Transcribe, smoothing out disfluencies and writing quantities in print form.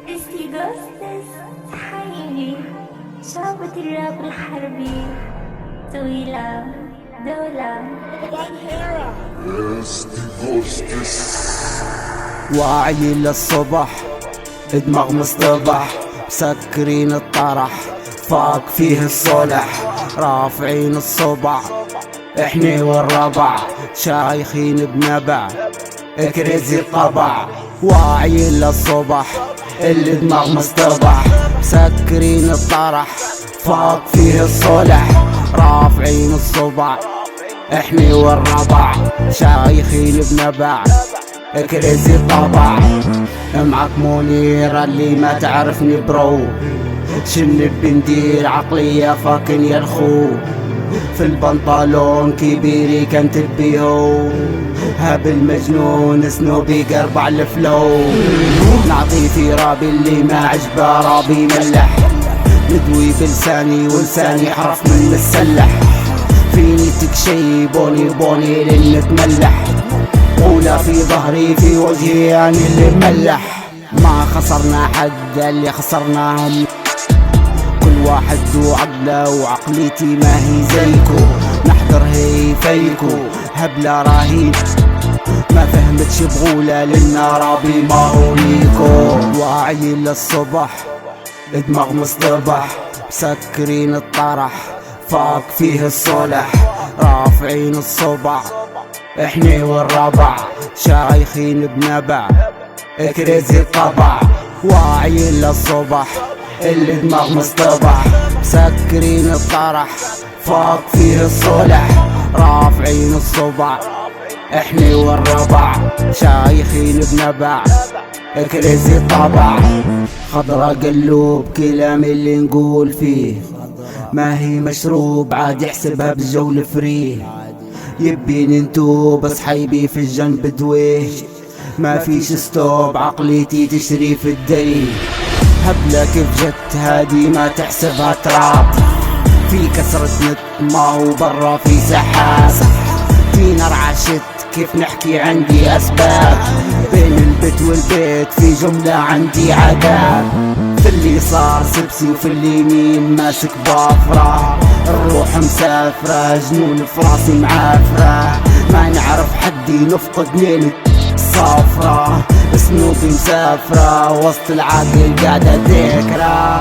استيغوستس حبيبي، شعبة الراب الحربي طويلة دولة. واعي للصبح، دماغ مصطبح، مسكرين الطرح، فاق فيه الصلح، رافعين الصبع، احني والربع، شايخين بنبع، كريزي الطبع. واعي للصبح، الدماغ مصطبح، مسكرين الطرح، فاق فيه الصلح، رافعين الصبع، احني والربع، شايخين بنبع، كريزي الطبع. معك منير اللي ما تعرفني برو، شنب بندير عقلية فاكن يا الخو، في البنطلون كبيري كان تبيهو، هابل مجنون سنوبي قربع الفلو، نعطي في رابي اللي ما عجبه رابي ملح، ندوي بلساني ولساني حرف من مسلح، فيني تكشي بوني بوني لنتملح، قولا في ظهري في وجهي يعني اللي ملح. ما خسرنا حد اللي خسرناهم، كل واحد ذو عقله وعقليتي ما هي زيكو، نحضر هي فيكو هبلة راهي ما فهمتش بغولة للنارابي ما هو ليكو. واعي للصبح، دماغ مصطبح، مسكرين الطرح، فاق فيه الصلح، رافعين الصبع، احني والربع، شايخين بنبع، كريزي الطبع. واعي للصبح، الدماغ مصطبح، مسكرين الطرح، فاق فيه الصلح، رافعين الصبع، احني والربع، شايخين بنبع، كريزي الطبع. خضرا قلوب كلامي اللي نقول فيه، ما هي مشروب عاد يحسبها بالجول فريه، يبيني نتوب بس حيبي في الجنب دويه، ما فيش ستوب عقليتي تشري في الدين، هبلة كيف جت هادي ما تحسبها تراب، في كسرة نت ما هو برا في سحاب، فينا رعشت كيف نحكي عندي أسباب، بين البيت والبيت في جملة عندي عذاب، في اللي صار سبسي وفي اليمين ماسك بافرة، الروح مسافرة جنون في راسي معافرة، ما نعرف حدي نفقد ليلة صافرة، سنوبي مسافرة وسط العاقل قاعدة ذكرى.